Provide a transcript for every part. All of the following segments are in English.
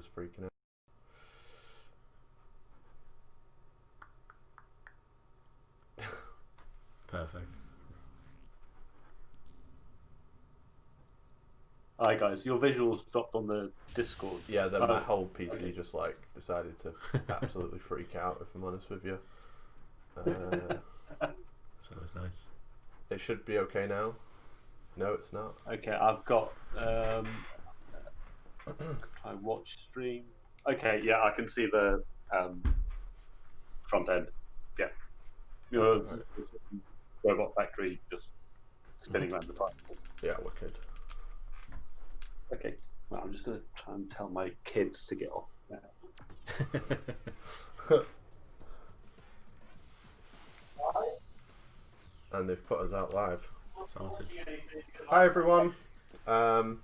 just freaking out. Perfect. Hi guys, your visuals dropped on the Discord. Yeah, then my whole PC just like decided to absolutely freak out, if I'm honest with you. So it's nice. It should be okay now. No, it's not. Okay, I've got try watch stream. Okay, yeah, I can see the front end. Yeah, your robot factory just spinning around the pipe. Yeah, wicked. Okay, well, I'm just going to try and tell my kids to get off now. And they've put us out live. Sorted. Hi everyone. I'm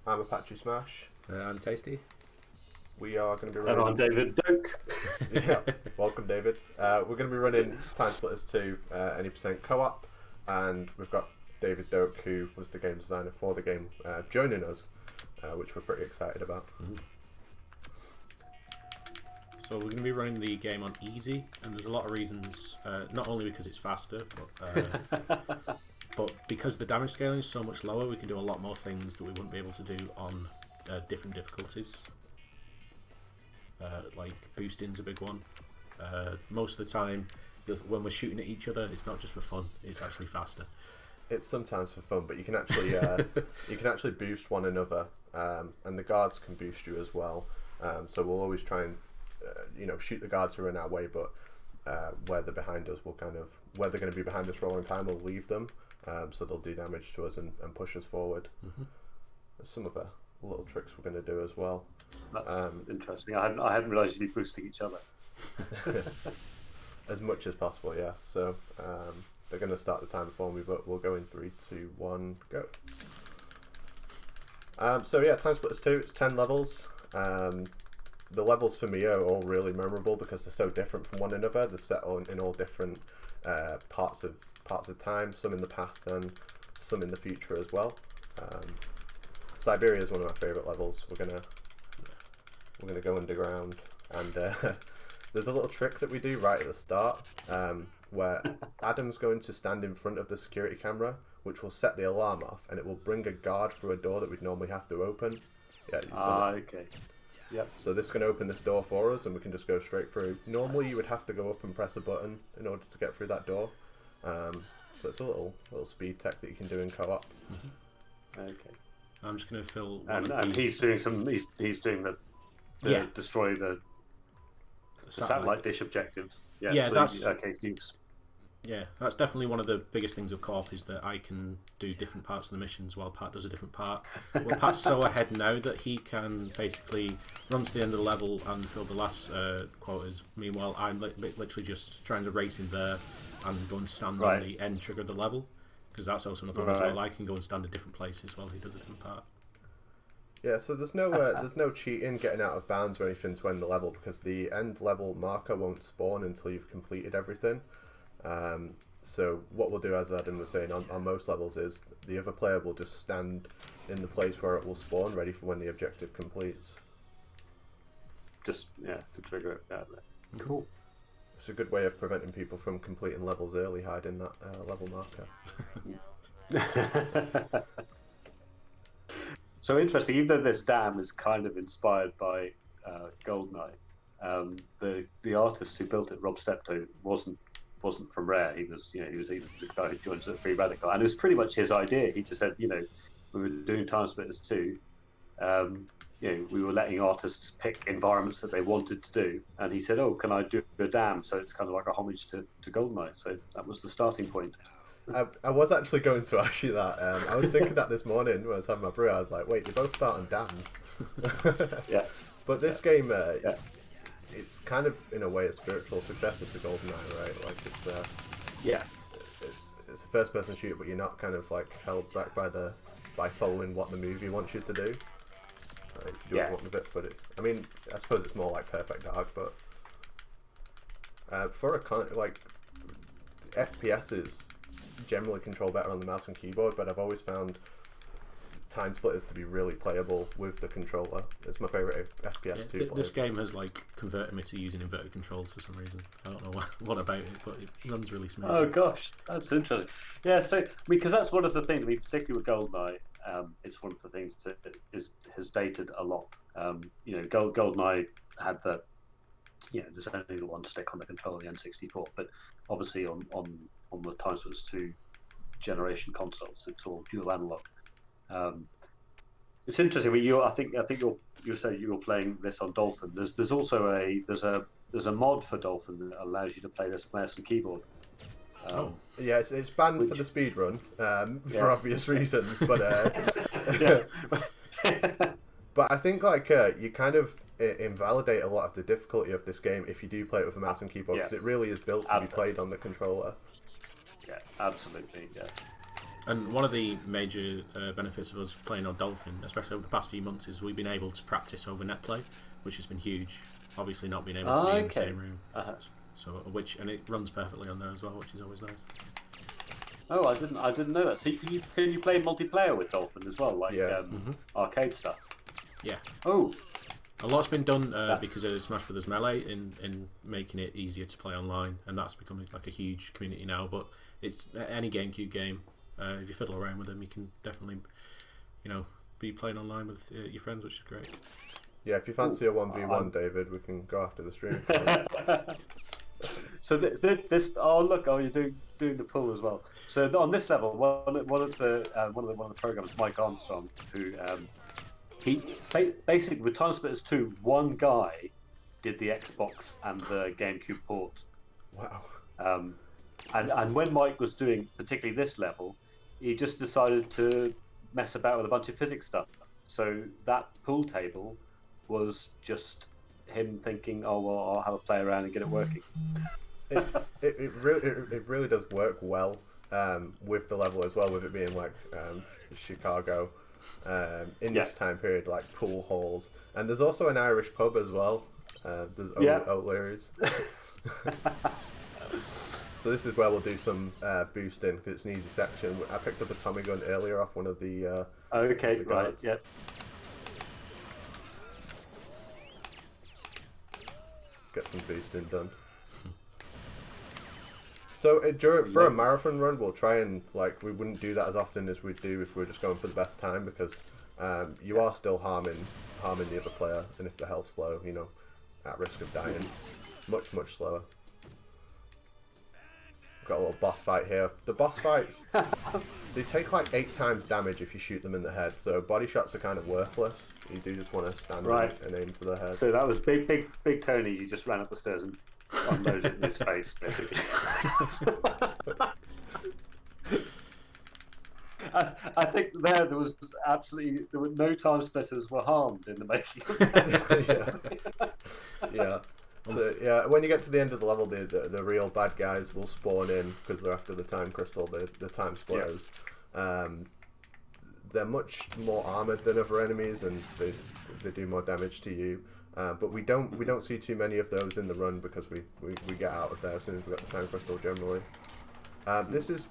Apachesmash. I'm Tasty. We are going to be Hello, running. I'm David Doak. Yeah, welcome David. We're going to be running TimeSplitters 2 any percent co-op, and we've got David Doak, who was the game designer for the game, joining us, which we're pretty excited about. Mm-hmm. So we're going to be running the game on easy, and there's a lot of reasons. Not only because it's faster, but because the damage scaling is so much lower, we can do a lot more things that we wouldn't be able to do on different difficulties. Like boosting's a big one. Most of the time, when we're shooting at each other, it's not just for fun; it's actually faster. It's sometimes for fun, but you can actually boost one another, and the guards can boost you as well. So we'll always try and shoot the guards who are in our way, but where they're behind us, where they're going to be behind us for a long time, we'll leave them, so they'll do damage to us and push us forward. Mm-hmm. There's some of the little tricks we're going to do as well. That's interesting. I hadn't realised you'd be boosting each other. As much as possible, yeah. So they're going to start the timer for me, but we'll go in 3, 2, 1, go. So yeah, TimeSplitters 2, it's 10 levels. The levels for me are all really memorable because they're so different from one another. They're set in all different parts of time, some in the past and some in the future as well. Siberia is one of my favourite levels. We're gonna go underground, and there's a little trick that we do right at the start where Adam's going to stand in front of the security camera, which will set the alarm off, and it will bring a guard through a door that we'd normally have to open. Yeah. Okay. Yep. So this can open this door for us, and we can just go straight through. Normally, you would have to go up and press a button in order to get through that door. So it's a little speed tech that you can do in co-op. Mm-hmm. Okay. I'm just going to fill. And he's doing some. He's doing the destroy the satellite dish objectives. Yeah. Yeah, so that's okay. Yeah, that's definitely one of the biggest things of co-op is that I can do different parts of the missions while Pat does a different part. Well, Pat's so ahead now that he can basically run to the end of the level and fill the last quotas. Meanwhile, I'm literally just trying to race in there and go and stand on the end trigger of the level, because that's also another one as well. I can go and stand at different places while he does a different part. Yeah, so there's no cheating, getting out of bounds or anything to end the level, because the end level marker won't spawn until you've completed everything. So what we'll do, as Adam was saying, on most levels, is the other player will just stand in the place where it will spawn, ready for when the objective completes. Just to trigger it out there. Cool. It's a good way of preventing people from completing levels early, hiding that level marker. So interesting. Even though this dam is kind of inspired by Goldeneye, the artist who built it, Rob Steptoe, wasn't from Rare. He was even the guy who joined us at Free Radical, and it was pretty much his idea. He just said, we were doing TimeSplitters 2. We were letting artists pick environments that they wanted to do, and he said, "Oh, can I do a dam?" So it's kind of like a homage to Goldeneye. So that was the starting point. I was actually going to ask you that. I was thinking that this morning when I was having my brew. I was like, "Wait, they both start on dams." Yeah. But this game, it's kind of in a way a spiritual successor to GoldenEye, right? Like it's a first-person shooter, but you're not kind of like held back by following what the movie wants you to do. You do what you want with it, but I suppose it's more like Perfect Dark, but for a FPS is generally control better on the mouse and keyboard, but I've always found TimeSplitters to be really playable with the controller. It's my favourite FPS to play. This game has like converted me to using inverted controls for some reason. I don't know what about it, but it runs really smooth. Oh gosh, that's interesting. Yeah, so because that's one of the things, particularly with GoldenEye, it's one of the things that has dated a lot. GoldenEye had the, there's only the one stick on the controller, the N64, but obviously on the TimeSplitters 2 generation consoles, it's all dual analog. It's interesting. I think you said you were playing this on Dolphin. There's also a mod for Dolphin that allows you to play this with mouse and keyboard. Yeah, it's banned for the speed run for obvious reasons, but but I think you kind of invalidate a lot of the difficulty of this game if you do play it with a mouse and keyboard, because it really is built to be played on the controller. Yeah, absolutely. Yeah. And one of the major benefits of us playing on Dolphin, especially over the past few months, is we've been able to practice over netplay, which has been huge. Obviously, not being able to be in the same room, and it runs perfectly on there as well, which is always nice. Oh, I didn't know that. So can you play multiplayer with Dolphin as well, like arcade stuff? Yeah. Oh. A lot's been done because of Smash Brothers Melee in making it easier to play online, and that's becoming like a huge community now. But it's any GameCube game. If you fiddle around with them, you can definitely, be playing online with your friends, which is great. Yeah, if you fancy a 1v1, David, we can go after the stream. So this you're doing the pull as well. So on this level, one of the programmers, Mike Armstrong, who he basically with TimeSplitters 2, one guy did the Xbox and the GameCube port. Wow. And when Mike was doing particularly this level, he just decided to mess about with a bunch of physics stuff. So that pool table was just him thinking, oh well, I'll have a play around and get it working. It really does work well with the level as well, with it being like Chicago in this time period, like pool halls, and there's also an Irish pub as well. There's O'Leary's. So this is where we'll do some boosting, because it's an easy section. I picked up a Tommy gun earlier off one of the right, yep. Get some boosting done. So for a marathon run, we'll try and, we wouldn't do that as often as we'd do if we were just going for the best time, because you are still harming the other player, and if the health's low, at risk of dying, much slower. Got a little boss fight here. The boss fights, they take like 8 times damage if you shoot them in the head, so body shots are kind of worthless. You do just want to stand and aim for the head. So that was big Tony. You just ran up the stairs and unloaded in his face, basically. I think there was no TimeSplitters were harmed in the making. Yeah. So when you get to the end of the level, the real bad guys will spawn in because they're after the time crystal, the TimeSplitters. They're much more armored than other enemies, and they do more damage to you. But we don't see too many of those in the run because we get out of there as soon as we got the time crystal generally. This is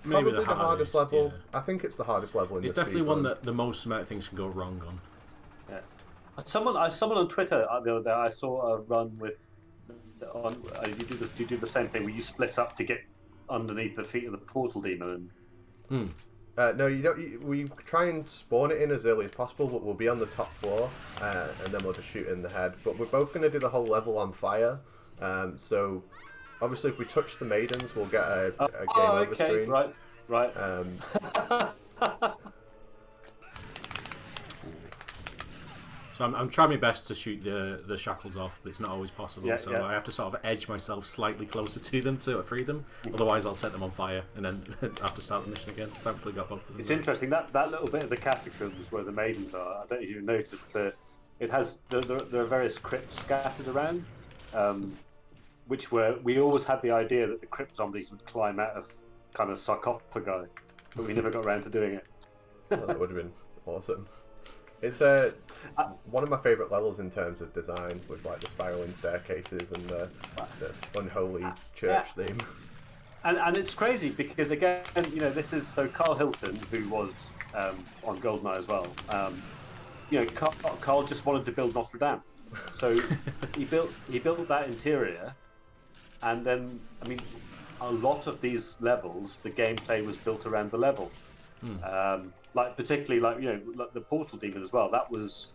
probably the hardest level. Yeah. I think it's the hardest level in this. It's definitely one that the most amount of things can go wrong on. Yeah. Someone on Twitter the other day, I saw a run with you do the same thing where you split up to get underneath the feet of the portal demon. No, you don't. We try and spawn it in as early as possible, but we'll be on the top floor, and then we'll just shoot in the head. But we're both going to do the whole level on fire. So obviously, if we touch the maidens, we'll get a game over screen. Right. So I'm trying my best to shoot the shackles off, but it's not always possible. I have to sort of edge myself slightly closer to them to free them. Otherwise, I'll set them on fire, and then have to start the mission again. Thankfully, got both of them. It's interesting that little bit of the catacombs where the maidens are. I don't know if you've noticed that it has there are various crypts scattered around, which we always had the idea that the crypt zombies would climb out of kind of sarcophagi, but we never got around to doing it. Well, that would have been awesome. It's one of my favourite levels in terms of design, with like the spiralling staircases and the unholy church theme. And it's crazy because again, this is Carl Hilton, who was on GoldenEye as well. Carl just wanted to build Notre Dame, so he built that interior, and then a lot of these levels, the gameplay was built around the level. Like particularly like the Portal Demon as well. That was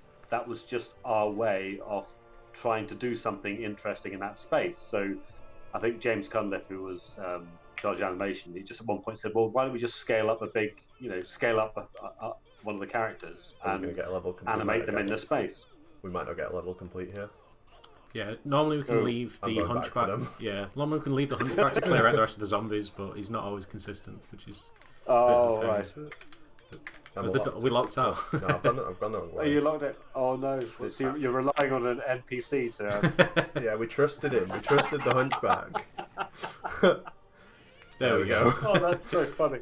just our way of trying to do something interesting in that space. So I think James Cunliffe, who was charge of animation, he just at one point said, "Well, why don't we just scale up one of the characters and get a level animate them in the space?" We might not get a level complete here. Yeah, normally we can leave the Hunchback. Yeah, normally we can leave the Hunchback to clear out the rest of the zombies, but he's not always consistent, which is. Oh right. We locked out. No, I've gone the wrong way. Oh, you locked it. Oh no! So you're relying on an NPC to. Yeah, we trusted him. We trusted the Hunchback. There we go. Oh, that's so funny.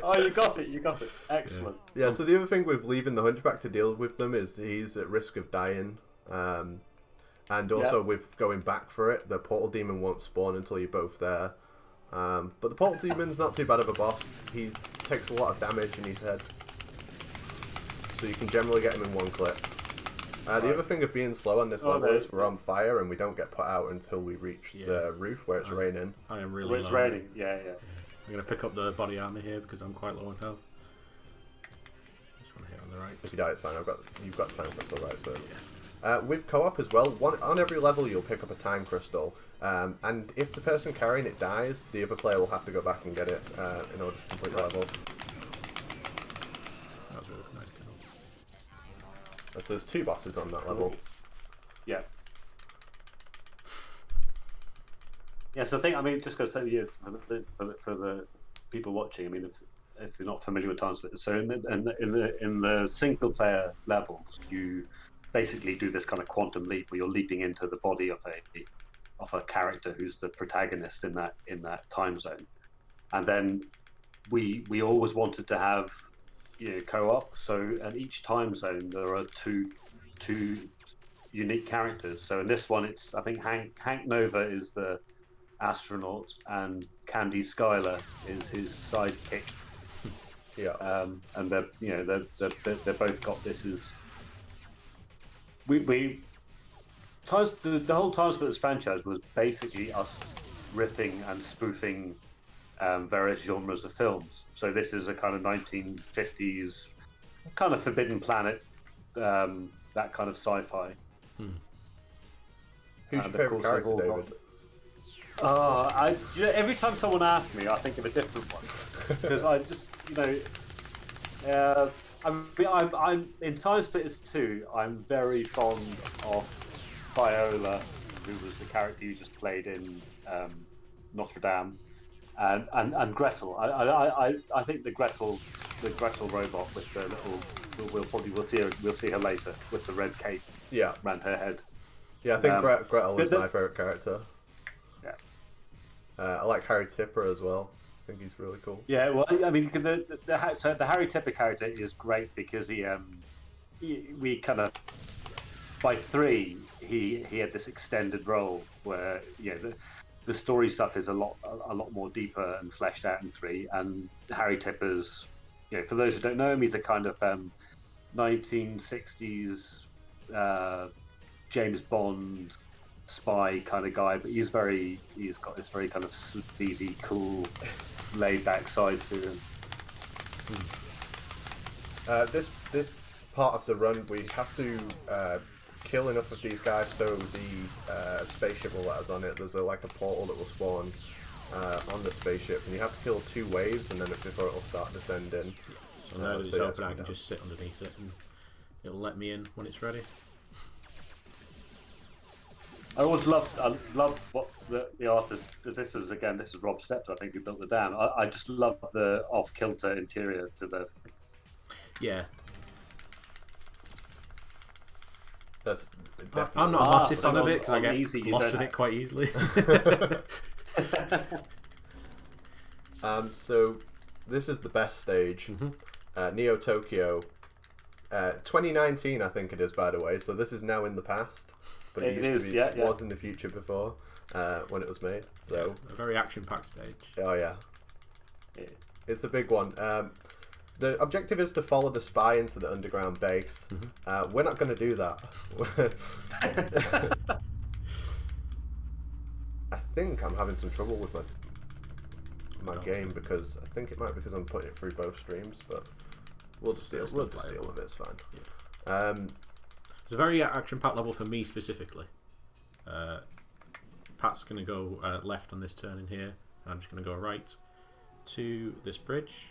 Oh, you got it. Excellent. Yeah. So the other thing with leaving the Hunchback to deal with them is he's at risk of dying. And also with going back for it, the Portal Demon won't spawn until you're both there. But the Portal Demon's not too bad of a boss. He takes a lot of damage in his head, so you can generally get him in one clip. The other thing of being slow on this level is we're on fire and we don't get put out until we reach the roof where it's raining. I am really low. It's raining, yeah. I'm going to pick up the body armor here because I'm quite low on health. Just want to hit on the right. If you die, it's fine. You've got time crystal, right? So. With co-op as well, on every level you'll pick up a time crystal, and if the person carrying it dies, the other player will have to go back and get it in order to complete the level. That was a really nice kill. So there's 2 bosses on that level. Yeah. Yeah, so I think, just going to say for the people watching, if you're not familiar with TimeSplitters, so in the single player levels, you basically do this kind of quantum leap where you're leaping into the body of a character who's the protagonist in that time zone, and then we always wanted to have co-op. So at each time zone there are two unique characters. So in this one, it's I think Hank Nova is the astronaut and Candy Skylar is his sidekick. Yeah. And they're both got this as. The whole TimeSplitters franchise was basically us riffing and spoofing various genres of films. So this is a kind of 1950s kind of Forbidden Planet, that kind of sci-fi. Who's your favourite character, David? Every time someone asks me, I think of a different one because I just I'm in TimeSplitters 2. I'm very fond of Viola, who was the character you just played in Notre Dame, and Gretel. I think the Gretel robot with the little we'll see her later with the red cape around her head. Yeah, I think Gretel is my favourite character. Yeah. I like Harry Tipper as well. I think he's really cool. Yeah, well, the Harry Tipper character is great because we kind of by 3 he had this extended role where the story stuff is a lot more deeper and fleshed out in 3, and Harry Tipper's for those who don't know him, he's a kind of 1960s James Bond spy kind of guy, but he's got this very kind of sleazy, cool, laid back side to him. This part of the run, we have to kill enough of these guys so the spaceship will let us on it. There's a portal that will spawn on the spaceship, and you have to kill 2 waves, and then before it will start descending. So now that it's open, I can just sit underneath it, and it'll let me in when it's ready. I always loved what the artist. This is Rob Steptoe, I think, who built the dam. I just love the off-kilter interior to the. Yeah. That's I'm not a massive fan of it because I get lost in it quite easily. So this is the best stage, NeoTokyo. 2019, I think it is, by the way. So this is now in the past. But it was in the future before when it was made. So a very action-packed stage. Oh yeah, it's a big one. The objective is to follow the spy into the underground base. We're not going to do that. I think I'm having some trouble with my game because I think it might be because I'm putting it through both streams, but we'll just deal with it. It's fine. Yeah. It's a very action-packed level for me specifically. Pat's going to go left on this turn in here. I'm just going to go right to this bridge.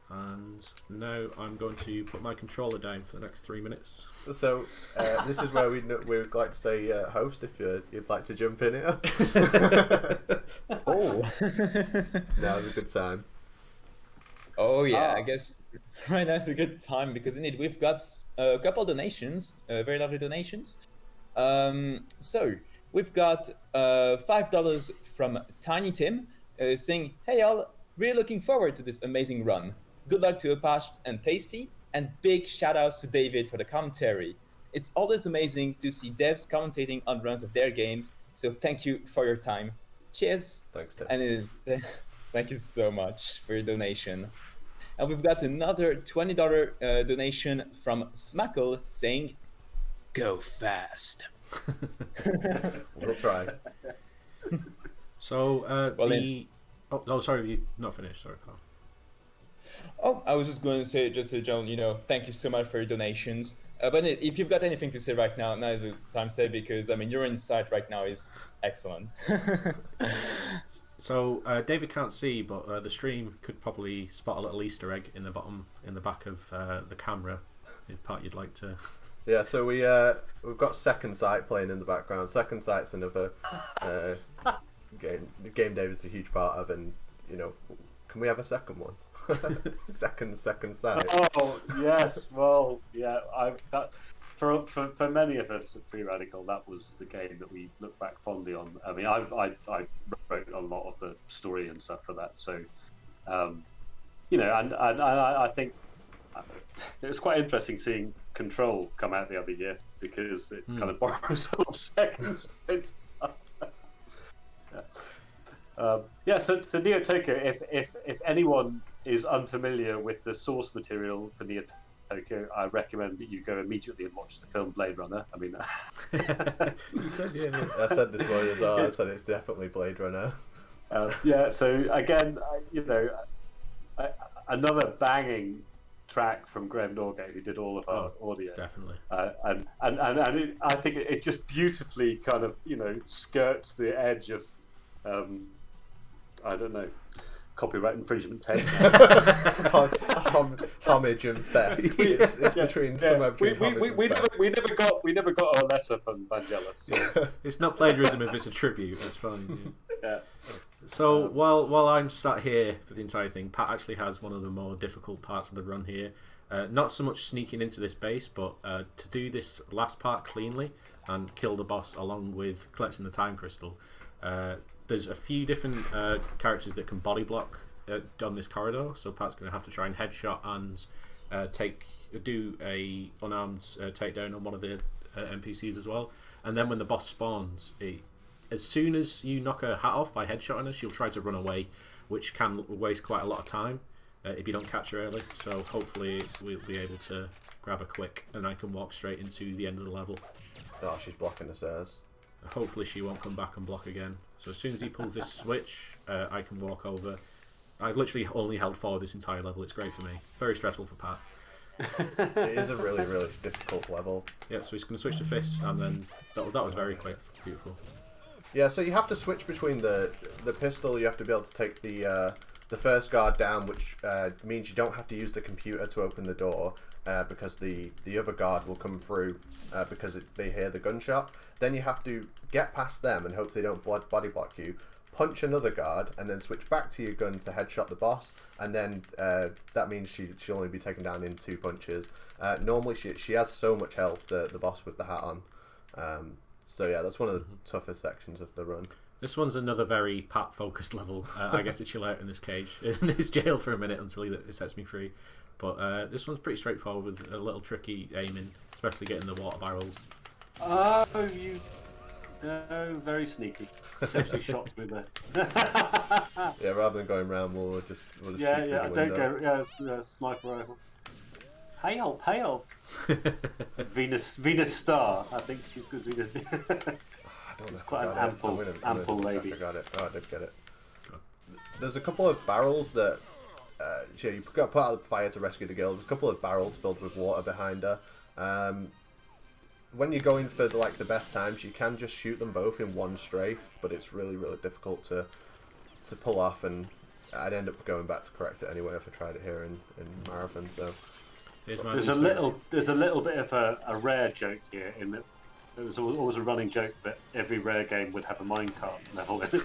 And now I'm going to put my controller down for the next 3 minutes. So this is where we'd like to say host if you'd like to jump in here. Oh, Now's a good time. oh yeah, I guess right now is a good time because indeed we've got a couple donations, very lovely donations. So we've got $5 from Tiny Tim saying, "Hey y'all, really looking forward to this amazing run. Good luck to Apache and Tasty, and big shout outs to David for the commentary. It's always amazing to see devs commentating on runs of their games, so thank you for your time. Cheers." Thanks, Tim. And thank you so much for your donation. And we've got another $20 donation from Smackle saying, "Go fast." We'll try. So Well, oh, sorry, have you not finished? Sorry, Carl. Oh, I was just going to say, just so John, thank you so much for your donations. But if you've got anything to say right now, now is the time to say, because I mean your insight right now is excellent. So David can't see, but the stream could probably spot a little Easter egg in the back of the camera. If Pat, you'd like to. Yeah, so we've got Second Sight playing in the background. Second Sight's another game David's a huge part of, and can we have a second one? Second Sight. Oh yes, well yeah. For many of us at Free Radical, that was the game that we look back fondly on. I mean, I wrote a lot of the story and stuff for that, so and I think it was quite interesting seeing Control come out the other year because it kind of borrows a lot of seconds. So NeoTokyo, if anyone is unfamiliar with the source material for NeoTokyo, I recommend that you go immediately and watch the film Blade Runner. I mean, You said, yeah. I said this morning as well. I said it's definitely Blade Runner. So again, another banging track from Graham Norgate, who did all of our audio. Definitely. And I think it just beautifully kind of skirts the edge of I don't know, copyright infringement test. Homage and theft. It's between somewhere between we never got our letter from Vangelis. So. It's not plagiarism if it's a tribute. That's fine. Yeah. So while I'm sat here for the entire thing, Pat actually has one of the more difficult parts of the run here. Not so much sneaking into this base, but to do this last part cleanly and kill the boss along with collecting the time crystal. There's a few different characters that can body block on this corridor, so Pat's going to have to try and headshot and do a unarmed takedown on one of the NPCs as well. And then when the boss spawns, as soon as you knock her hat off by headshotting her, she'll try to run away, which can waste quite a lot of time if you don't catch her early. So hopefully we'll be able to grab her quick and I can walk straight into the end of the level. Oh, she's blocking the stairs. Hopefully she won't come back and block again. So as soon as he pulls this switch, I can walk over. I've literally only held forward this entire level. It's great for me. Very stressful for Pat. It is a really, really difficult level. Yeah, so he's going to switch to fists, and then that was very quick. Beautiful. Yeah, so you have to switch between the pistol. You have to be able to take the first guard down, which means you don't have to use the computer to open the door. Because the other guard will come through because they hear the gunshot. Then you have to get past them and hope they don't body block you, punch another guard, and then switch back to your gun to headshot the boss. And then that means she'll only be taken down in 2 punches. Normally she has so much health, the boss with the hat on. So yeah, that's one of the toughest sections of the run. This one's another very Pat-focused level. I get to chill out in this cage, in this jail for a minute until he sets me free. But this one's pretty straightforward with a little tricky aiming, especially getting the water barrels. Oh, you No, very sneaky. Essentially shot through the. Yeah, rather than going round, we'll just shoot through the don't window. go. Yeah, sniper rifle. Hail! Venus Star. I think she's good. Venus. I don't know. It's if quite I an got it. ample I lady. got it. Oh, I did get it. There's a couple of barrels that you got put out of the fire to rescue the girl. There's a couple of barrels filled with water behind her. When you're going for the best times, you can just shoot them both in one strafe, but it's really difficult to pull off, and I'd end up going back to correct it anyway if I tried it here in Marathon. So there's a little bit of a rare joke here in that there was always a running joke that every rare game would have a minecart level in it.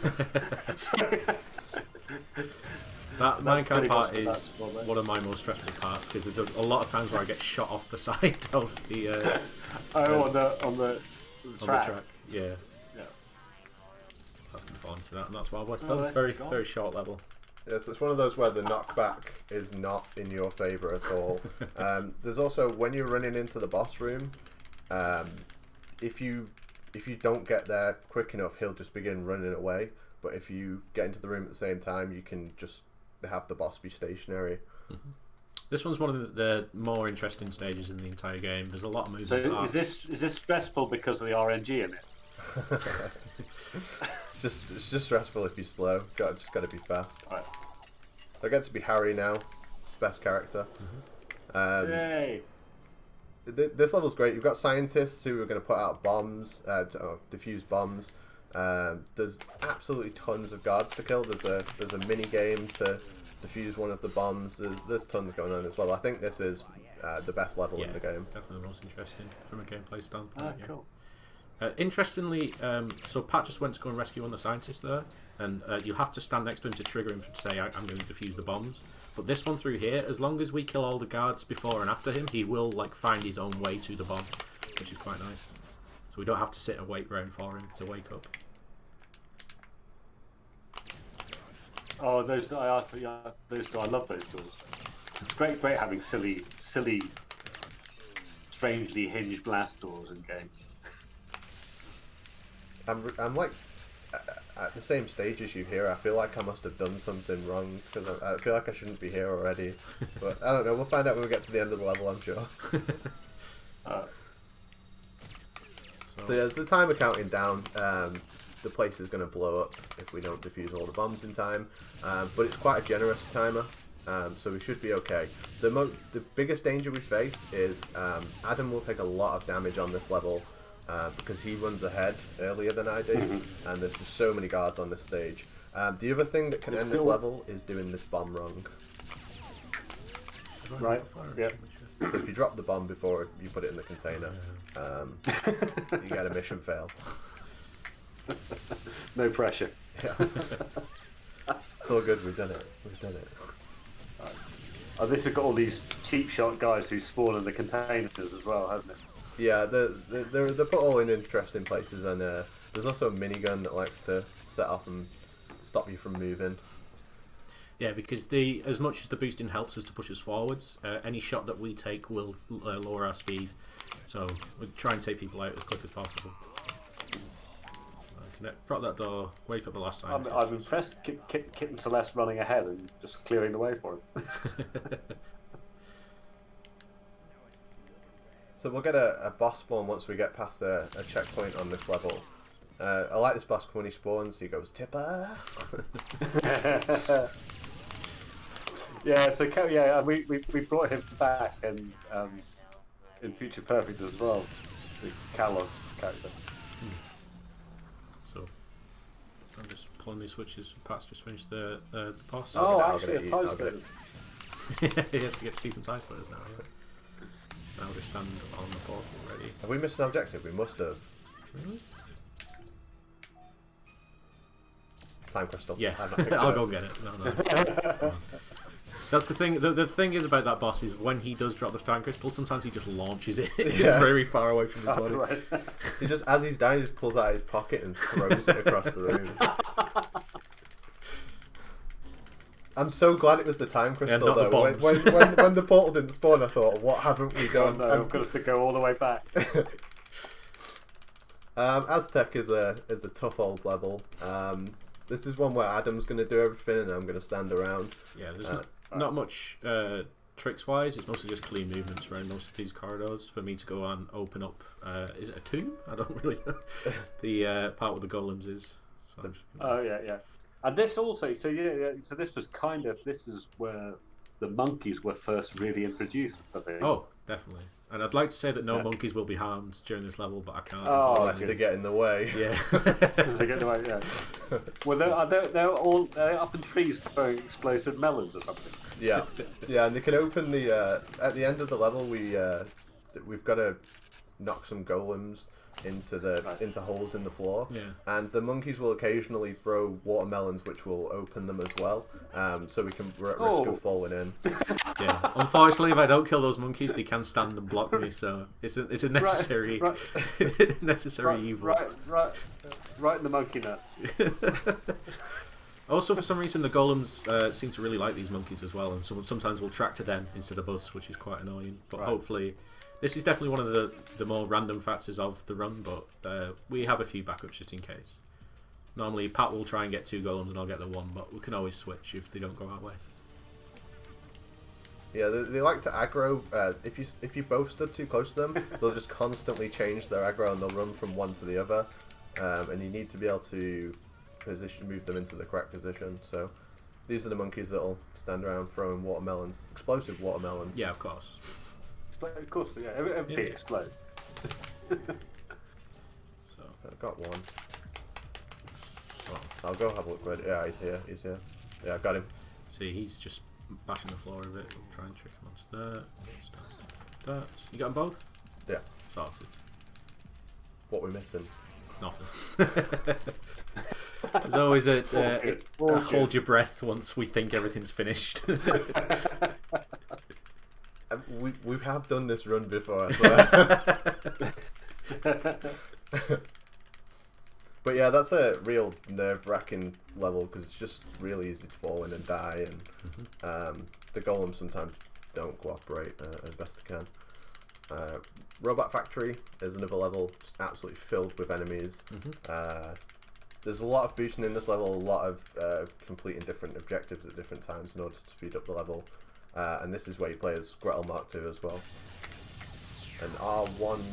That minecart part is one of my most stressful parts because there's a lot of times where I get shot off the side of the. On the track. Yeah. Yeah. That's going to fall into that, and that's why I've done very short level. yeah, so it's one of those where the knockback is not in your favour at all. There's also when you're running into the boss room, if you don't get there quick enough, he'll just begin running away. But if you get into the room at the same time, you can just have the boss be stationary. Mm-hmm. This one's one of the more interesting stages in the entire game. There's a lot of moving So parts. is this stressful because of the RNG in it? It's just stressful if you're slow. Just got to be fast. Right. I get to be Harry now, best character. Yay! This level's great. You've got scientists who are going to put out bombs, defuse bombs. There's absolutely tons of guards to kill. There's a mini game to defuse one of the bombs. There's tons going on in this level. I think this is the best level in the game. Definitely the most interesting from a gameplay standpoint. Ah, cool. Interestingly, so Pat just went to go and rescue one of the scientists there, and you have to stand next to him to trigger him to say, I'm going to defuse the bombs. But this one through here, as long as we kill all the guards before and after him, he will find his own way to the bomb, which is quite nice. So we don't have to sit and wait around for him to wake up. Oh, those I love those doors. It's great having silly, strangely hinged glass doors in games. I'm like at the same stage as you here. I feel like I must have done something wrong because I feel like I shouldn't be here already. But I don't know. We'll find out when we get to the end of the level, I'm sure. So yeah, there's the timer counting down. The place is going to blow up if we don't defuse all the bombs in time. But it's quite a generous timer, so we should be okay. The biggest danger we face is Adam will take a lot of damage on this level because he runs ahead earlier than I do, and there's just so many guards on this stage. The other thing that can end this level is doing this bomb wrong. Right, yeah. So if you drop the bomb before you put it in the container, you get a mission fail. No pressure. Yeah. It's all good, we've done it. Oh, this has got all these cheap shot guys who spawn in the containers as well, hasn't it? Yeah, they're put all in interesting places, and there's also a minigun that likes to set off and stop you from moving. Yeah, because as much as the boosting helps us to push us forwards, any shot that we take will lower our speed. So we'll try and take people out as quick as possible. Prop that door, wait for the last sign. I'm impressed. Kit and Celeste running ahead and just clearing the way for him. So we'll get a boss spawn once we get past a checkpoint on this level. I like this boss when he spawns. He goes Tipper. Yeah. So we brought him back and in Future Perfect as well, the Kalos character. So I'm just pulling these switches. Pat's just finished the boss. Oh, actually, a TimeSplitters. He has to get to see some TimeSplitters now. Yeah. Now they stand on the portal ready. Have we missed an objective? We must have. Really? Time crystal. Yeah, I've not picked it I'll up. go get it. No. That's the thing. The thing is about that boss is when he does drop the time crystal, sometimes he just launches it very far away from his body. Right. He just, as he's dying, he just pulls out his pocket and throws it across the room. I'm so glad it was the time crystal not the though. bombs. When the portal didn't spawn, I thought, what haven't we done? No, I've got to go all the way back. Aztec is a tough old level. This is one where Adam's going to do everything and I'm going to stand around. Yeah, there's not much tricks-wise. It's mostly just clean movements around most of these corridors for me to go and open up. Is it a tomb? I don't really know. The part where the golems is. So I'm just gonna... Oh yeah. And this also, so this is where the monkeys were first really introduced, I think. Oh, definitely. And I'd like to say that no monkeys will be harmed during this level, but I can't. Oh, unless they get in the way. Yeah. They get in the way, yeah. Well, they're up in trees throwing explosive melons or something. Yeah, and they can open the at the end of the level. We've got to knock some golems into holes in the floor. Yeah. And the monkeys will occasionally throw watermelons, which will open them as well. So we're at risk of falling in. Yeah. Unfortunately, if I don't kill those monkeys, they can stand and block me. So it's a necessary necessary evil. Right in the monkey nuts. Also, for some reason, the golems seem to really like these monkeys as well, and sometimes will track to them instead of us, which is quite annoying. But hopefully, this is definitely one of the more random factors of the run, but we have a few backups just in case. Normally, Pat will try and get 2 golems and I'll get the 1, but we can always switch if they don't go our way. Yeah, they like to aggro. If you both stood too close to them, they'll just constantly change their aggro and they'll run from one to the other. And you need to be able to move them into the correct position. So these are the monkeys that'll stand around throwing watermelons, explosive watermelons. Yeah, of course. Of course, yeah. Everything explodes. So I've got one. I'll go have a look. Yeah, he's here. Yeah, I've got him. See, he's just bashing the floor of it. We'll try and trick him onto that. You got them both? Yeah. Sorted. What we're missing? Nothing. There's always a hold your breath once we think everything's finished. We have done this run before, I swear. But yeah, that's a real nerve-wracking level because it's just really easy to fall in and die, and the golems sometimes don't cooperate as best they can. Robot Factory is another level absolutely filled with enemies. There's a lot of boosting in this level, a lot of completing different objectives at different times in order to speed up the level. And this is where you play as Gretel Mark II as well. And R109,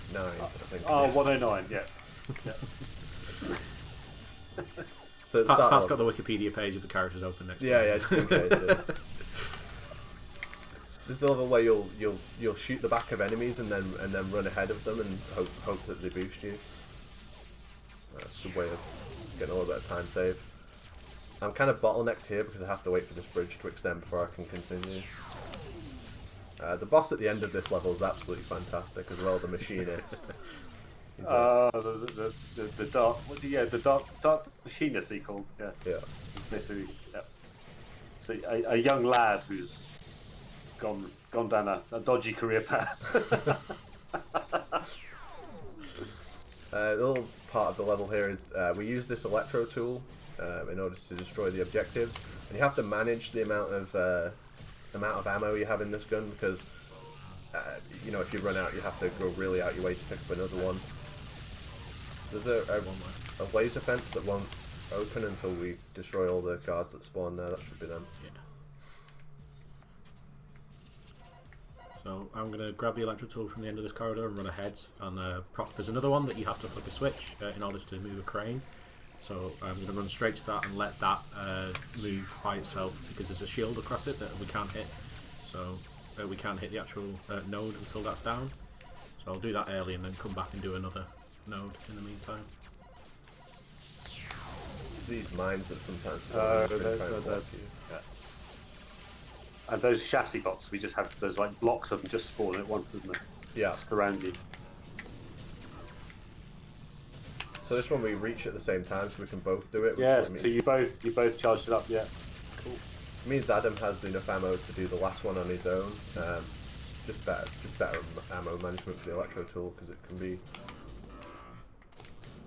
I think. R109, yeah. So Pat's got the Wikipedia page of the characters open next. Yeah, just in case. Yeah. This is a level where you'll shoot the back of enemies and then run ahead of them and hope that they boost you. That's a good way of getting a little bit of time save. I'm kind of bottlenecked here because I have to wait for this bridge to extend before I can continue. The boss at the end of this level is absolutely fantastic as well. The machinist. The dark machinist he called. Yeah. So a young lad who's gone down a dodgy career path. A little part of the level here is we use this electro tool in order to destroy the objective, and you have to manage the amount of ammo you have in this gun because if you run out, you have to go really out your way to pick up another one. There's a laser fence that won't open until we destroy all the guards that spawn there. That should be them. Yeah. So I'm going to grab the electro tool from the end of this corridor and run ahead. And there's another one that you have to flick a switch in order to move a crane. So I'm going to run straight to that and let that move by itself because there's a shield across it that we can't hit. So we can't hit the actual node until that's down. So I'll do that early and then come back and do another node in the meantime. These mines that sometimes and those chassis bots, we just have those like blocks of them just spawn at once, isn't it? Yeah. Just around you. So this one we reach at the same time, so we can both do it. Yeah. So you both charged it up. Yeah. Cool. Means Adam has enough ammo to do the last one on his own. Just better ammo management for the electro tool because it can be.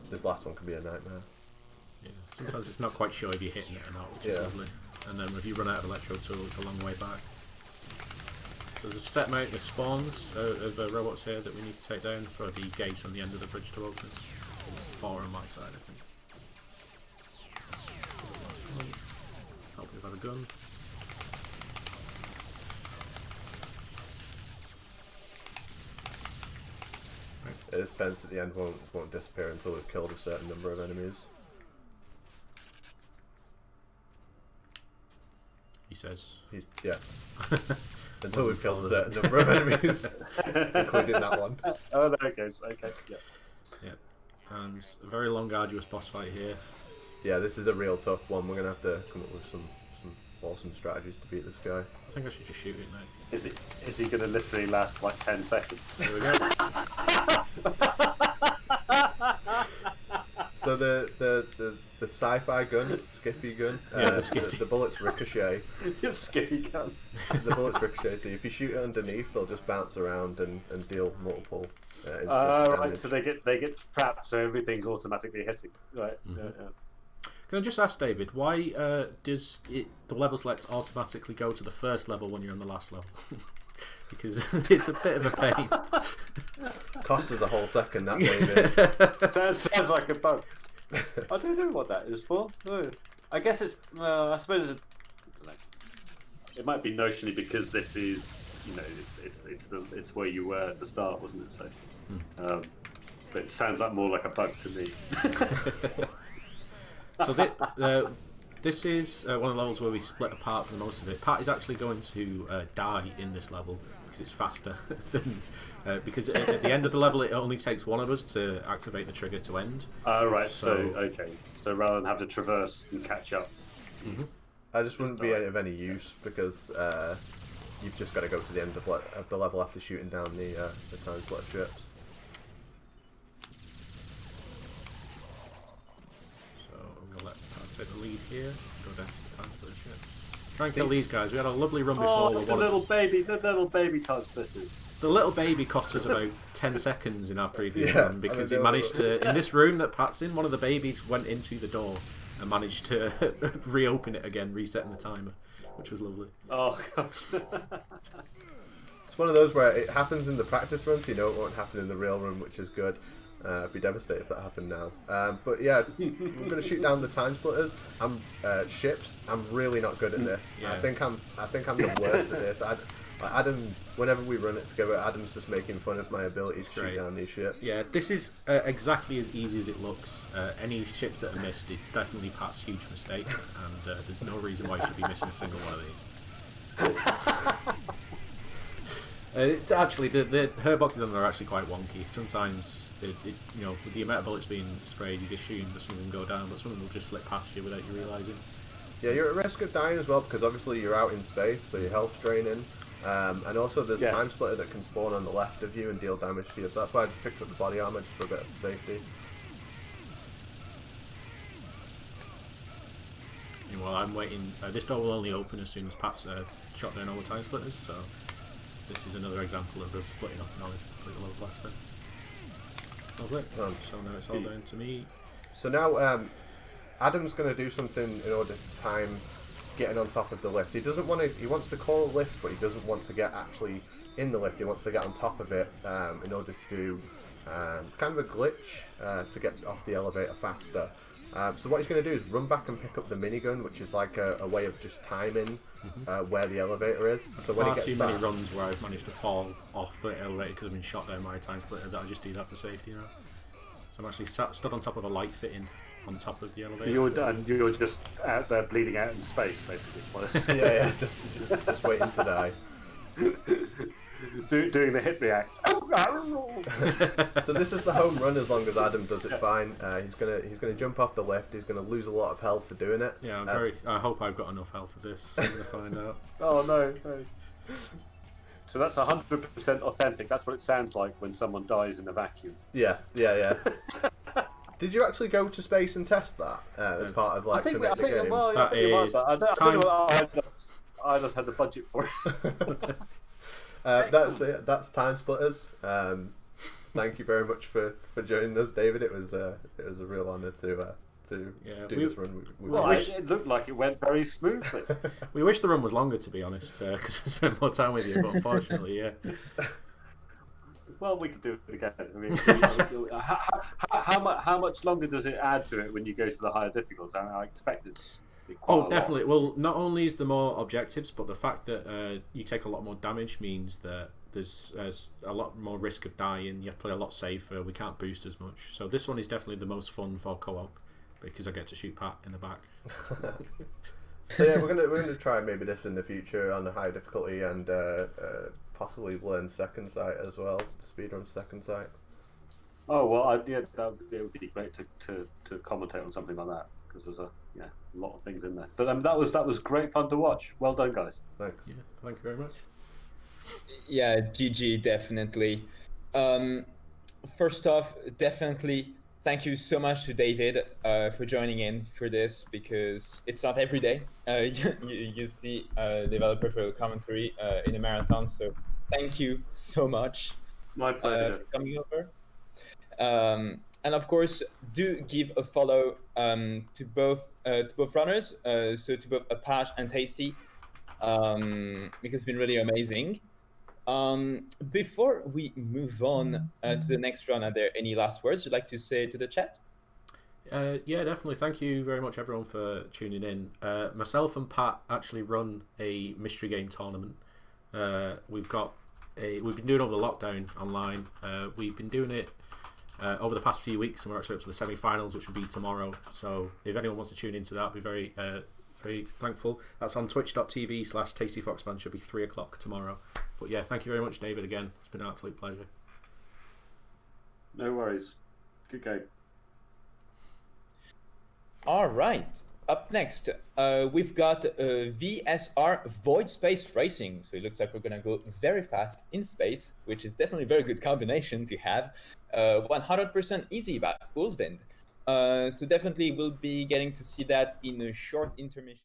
This last one can be a nightmare. Yeah. Sometimes it's not quite sure if you're hitting it or not, which is lovely. And then if you run out of electro tool, it's a long way back. There's a set amount of spawns of robots here that we need to take down for the gate on the end of the bridge to open. There's 4 on my side, I think. Help if I have a gun. This fence at the end won't disappear until we've killed a certain number of enemies. He says. Yeah. Until we've killed a certain number of enemies, including that one. Oh, there it goes. Okay, yeah. Yeah. And a very long, arduous boss fight here. Yeah, this is a real tough one. We're going to have to come up with some awesome strategies to beat this guy. I think I should just shoot it now. Is he going to literally last like 10 seconds? There we go. So the sci-fi gun, skiffy gun, the bullets ricochet. Skiffy gun. The bullets ricochet, so if you shoot it underneath, they'll just bounce around and deal multiple Right, damage. so they get trapped, so everything's automatically hitting. Right. Mm-hmm. Can I just ask David, why does the level select automatically go to the first level when you're on the last level? Because it's a bit of a pain. Cost us a whole second, that maybe. Sounds like a bug. I don't know what that is for. No. I guess it's. I suppose it might be notionally because this is, it's where you were at the start, wasn't it? So, but it sounds like more like a bug to me. So this is one of the levels where we split apart for the most of it. Pat is actually going to die in this level because it's faster than because at the end of the level it only takes one of us to activate the trigger to end. Oh right, so okay. So rather than have to traverse and catch up. Mm-hmm. I just wouldn't be of any use because you've just got to go to the end of the level after shooting down the TimeSplitter ships. Take the lead here, go down to the TimeSplitter ship. Try and kill these guys. We had a lovely run before. Oh, the little baby TimeSplitters. The little baby cost us about 10 seconds in our previous run because it managed to, in this room that Pat's in, one of the babies went into the door and managed to reopen it again, resetting the timer, which was lovely. Oh, God. It's one of those where it happens in the practice run, so you know it won't happen in the real run, which is good. I'd be devastated if that happened now. But yeah, we're going to shoot down the TimeSplitters. Ships. I'm really not good at this. Yeah. I think I'm the worst at this. Adam, whenever we run it together, Adam's just making fun of my ability to shoot down these ships. Yeah, this is exactly as easy as it looks. Any ships that are missed is definitely Pat's huge mistake, and there's no reason why you should be missing a single one of these. Actually, her boxes on them are actually quite wonky. Sometimes, with the amount of bullets being sprayed, you just shoot them, some of them go down, but some of them will just slip past you without you realising. Yeah, you're at risk of dying as well because obviously you're out in space, so your health's draining. And also there's a TimeSplitter that can spawn on the left of you and deal damage to you, so that's why I just picked up the body armor just for a bit of safety. Well, I'm waiting. This door will only open as soon as Pat's shot down all the TimeSplitters, so this is another example of us splitting up and always complete the level last time. Lovely. So now it's all down to me. So now Adam's going to do something in order to time getting on top of the lift. He doesn't want to. He wants to call a lift, but he doesn't want to get actually in the lift. He wants to get on top of it in order to do kind of a glitch to get off the elevator faster. So what he's going to do is run back and pick up the minigun, which is like a way of just timing where the elevator is. So when he gets too back, many runs where I've managed to fall off the elevator because I've been shot down by a TimeSplitter that I just do that for safety now. So I'm actually stood on top of a light fitting on top of the elevator. You're just out there bleeding out in space, basically. yeah, just waiting to die. Doing the hit react. So this is the home run as long as Adam does it fine. He's gonna jump off the lift. He's gonna lose a lot of health for doing it. Yeah, I hope I've got enough health for this. I'm gonna find out. Oh no. So that's 100% authentic. That's what it sounds like when someone dies in a vacuum. Yes. Yeah. Did you actually go to space and test that as part of like the game? Well, that is I just had the budget for it. That's it. That's TimeSplitters. Thank you very much for joining us, David. It was a real honour to to Yeah, do this run. Well, it looked like it went very smoothly. We wish the run was longer, to be honest, because we spent more time with you. But unfortunately, yeah. Well, we could do it again. I mean, how much longer does it add to it when you go to the higher difficulties? I expect it's quite a lot. Definitely. Well, not only is there more objectives, but the fact that you take a lot more damage means that there's a lot more risk of dying. You have to play a lot safer. We can't boost as much. So this one is definitely the most fun for co-op because I get to shoot Pat in the back. So yeah, we're gonna try maybe this in the future on a high difficulty and possibly learn second sight as well. Speedrun second sight. Oh well, it would be great to commentate on something like that because there's a lot of things in there. But that was great fun to watch. Well done, guys. Thanks. Yeah, thank you very much. Yeah, GG, definitely. First off, definitely thank you so much to David for joining in for this because it's not every day you see a developer for a commentary in a marathon. So thank you so much. My pleasure. For coming over. And of course, do give a follow to both runners, so to both Apache and Tasty, because it's been really amazing. Before we move on to the next run, are there any last words you'd like to say to the chat? Yeah, definitely. Thank you very much, everyone, for tuning in. Myself and Pat actually run a mystery game tournament. We've been doing over the lockdown online. We've been doing it over the past few weeks, and we're actually up to the semi-finals, which will be tomorrow. So if anyone wants to tune into that, I'd be very thankful. That's on twitch.tv/TastyFoxMan. Should be 3 o'clock tomorrow. But yeah, thank you very much, David, again. It's been an absolute pleasure. No worries. Good game. All right. Up next, we've got VSR Void Space Racing. So it looks like we're going to go very fast in space, which is definitely a very good combination to have. 100% easy about Ulvind. So definitely we'll be getting to see that in a short intermission.